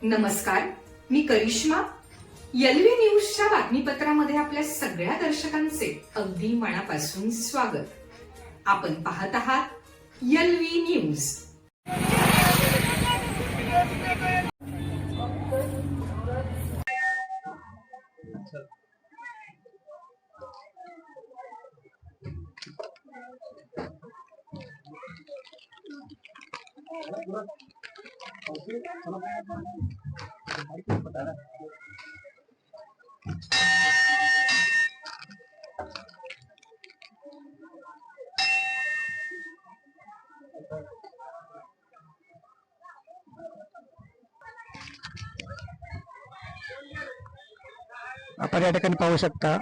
नमस्कार, मी करिश्मा. एलव्ही न्यूजच्या बातमीपत्रामध्ये आपल्या सगळ्या दर्शकांचे अगदी मनापासून स्वागत. आपण पाहत आहात एलव्ही न्यूज. आपण या ठिकाणी पाहू शकता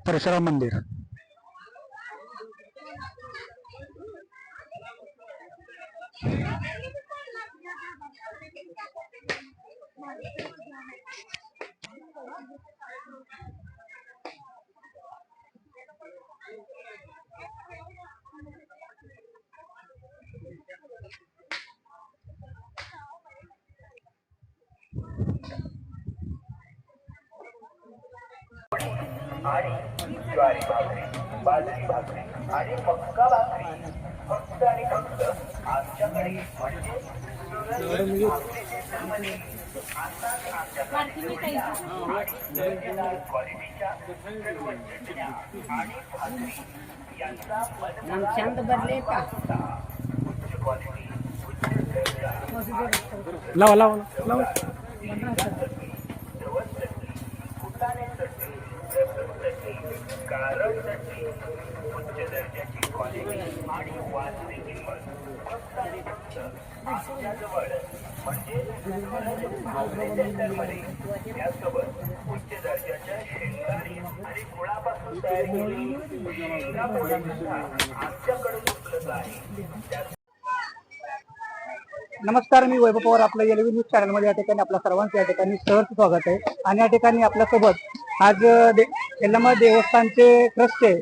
परशुराम मंदिर. आणि ज्वारी भाकरी, बाजरी भाकरी आणि मक्का भाकरी फक्त आणि फक्त आमच्याकडे म्हणजे क्वालिटीच्या सर्व चटण्या आणि भाकरी यांचा शांत बदले का उच्च क्वालिटी, उच्च दर्जा, लावा लावा लावा. कारण उच्च दर्जाची क्वालिटी आणि वाजवी किंमत फक्त आणि फक्त आमच्याजवळ म्हणजे सेंटरमध्ये. त्यासोबत उच्च दर्जाच्या शेंगदाणे आणि गुळापासून तयार केलेली शेंगापोळी सुद्धा आमच्याकडून उपलब्ध आहे. नमस्कार, मी वैभव पवार. आपल्या एलव्ही न्यूज चॅनलमध्ये या ठिकाणी आपल्या सर्वांचं या ठिकाणी सहर्ष स्वागत आहे. आणि या ठिकाणी आपल्यासोबत आज यल्लमा देवस्थानचे ट्रस्टचे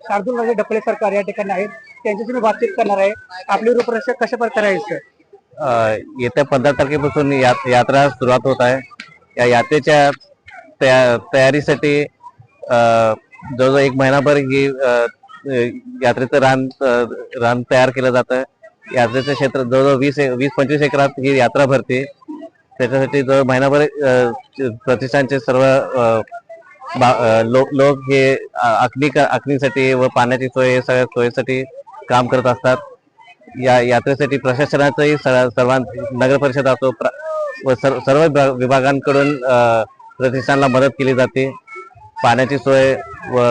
शार्दूलराजे ढपळे सरकार या ठिकाणी आहेत. त्यांच्याशी मी बातचीत करणार आहे. आपली रूपरेषा कशा प्रकारे आहे सर? येत्या 15 तारखेपासून यात्रा सुरुवात होत आहे. या यात्रेच्या तयारीसाठी जवळजवळ 1 महिनाभर ही यात्रेचं रान तयार केलं जातं. यात्रेचं क्षेत्र जवळजवळ 20-25 एकरात ही यात्रा भरते. त्याच्यासाठी जवळ महिनाभर प्रतिष्ठानचे सर्व लोक हे आखणीसाठी व पाण्याची सोय सगळ्या सोयीसाठी काम करत असतात. या यात्रेसाठी प्रशासनाचंही नगर परिषद असो व सर्व विभागांकडून प्रतिष्ठानला मदत केली जाते. पाण्याची सोय व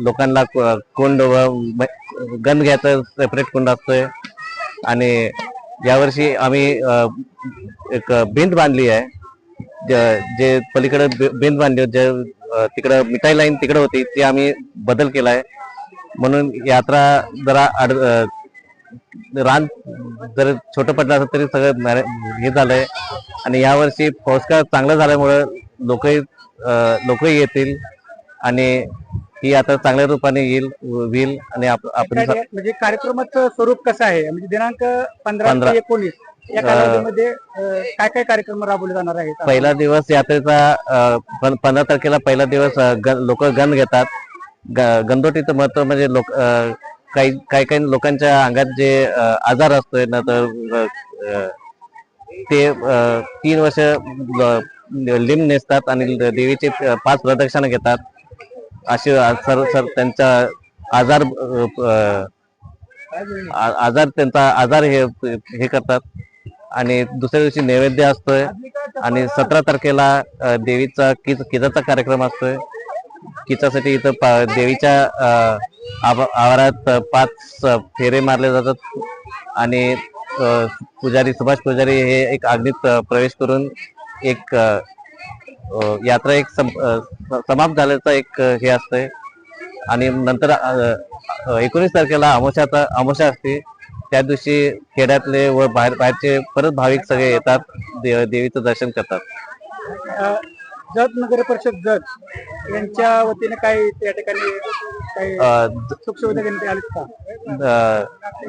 लोकांना कुंड व गंध घ्यायचं सेपरेट कुंड असतोय. आणि यावर्षी आम्ही एक भिंत बांधली आहे. जे पलीकडे भिंत बांधली जे तिकडं मिठाई लाईन तिकडे होती ती आम्ही बदल केलाय. म्हणून यात्रा जरा रान जर छोटं पडलं असं तरी सगळं हे झालंय. आणि यावर्षी पाऊसकाळ चांगला झाल्यामुळं लोकही येतील आणि ही आता चांगल्या रूपाने होईल. आणि आपण म्हणजे कार्यक्रमाचं स्वरूप कसं आहे? म्हणजे दिनांक 15 ते 19 या कालावधीमध्ये काय काय कार्यक्रम राबवले जाणार आहेत? पहिला दिवस यात्रेचा 15 तारखेला पहिला दिवस लोक गंध घेतात. गंधोटीचं महत्व म्हणजे काही लोकांच्या अंगात जे आजार असतोय ना तर ते 3 वर्ष लिंब नेसतात आणि देवीचे 5 प्रदक्षिणा घेतात. असे त्यांचा आजार हे करतात. आणि दुसऱ्या दिवशी नैवेद्य असतोय. आणि 17 तारखेला देवीचा किचाचा कार्यक्रम असतोय. किचासाठी इथं देवीच्या आवारात 5 फेरे मारले जातात. आणि सुभाष पुजारी हे एक अग्नीत प्रवेश करून एक यात्रा एक समाप्त झाल्याचा एक हे असतंय. आणि नंतर 19 तारखेला अमावस्या असते. त्या दिवशी खेड्यातले व बाहेरचे परत भाविक सगळे येतात, देवीचं दर्शन करतात. जत नगर परिषद जत यांच्या वतीने काही त्या ठिकाणी काही सुखसुविधा देण्यात आलीत का?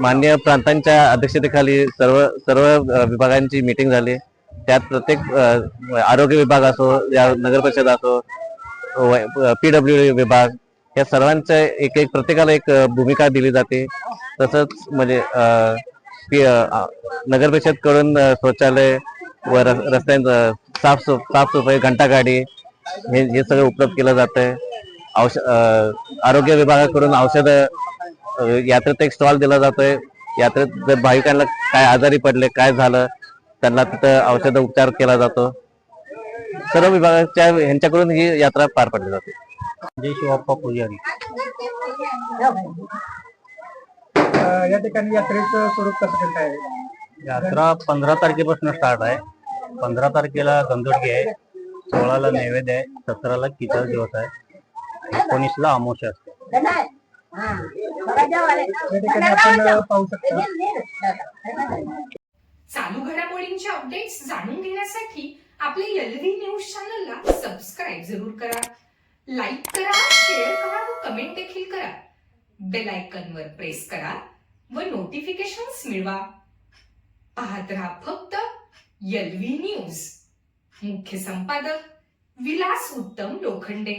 माननीय प्रांतांच्या अध्यक्षतेखाली सर्व विभागांची मीटिंग झाली त्यात प्रत्येक आरोग्य विभाग असो या नगर परिषद असो PWD विभाग या सर्वांच्या एक एक प्रत्येकाला एक भूमिका दिली जाते. तसंच म्हणजे नगर परिषद कडून शौचालय व रस्त्यांचं साफसफाई घंटागाडी हे सगळं उपलब्ध केलं जातंय. आरोग्य विभागाकडून औषधं यात्रेत एक स्टॉल दिला जातोय. यात्रेत जर भाविकांना काय आजारी पडले काय झालं त्यांना तिथं औषध उपचार केला जातो. सर्व विभागाच्या यांच्याकडून ही यात्रा पार पडली जाते. जय शिवाप्पा पुजारी. या ठिकाणी यात्रेचं स्वरूप कसं काय आहे? यात्रा 15 तारखेपासून स्टार्ट आहे. 15 तारखेला गंधोडगी आहे, 16ला नैवेद्य आहे, 17ला किचड दिवस आहे, 19ला अमावस्या असते. या ठिकाणी आपण पाहू शकतो चालू घडामोडींचे अपडेट्स जाणून घेण्यासाठी आपल्या LV न्यूज चॅनलला सबस्क्राईब जरूर करा, लाईक करा, शेअर करा व कमेंट देखील करा. बेल आयकॉनवर प्रेस करा व नोटिफिकेशन्स मिळवा. पाहत रहा फक्त LV न्यूज. मुख्य संपादक विलास उत्तम लोखंडे.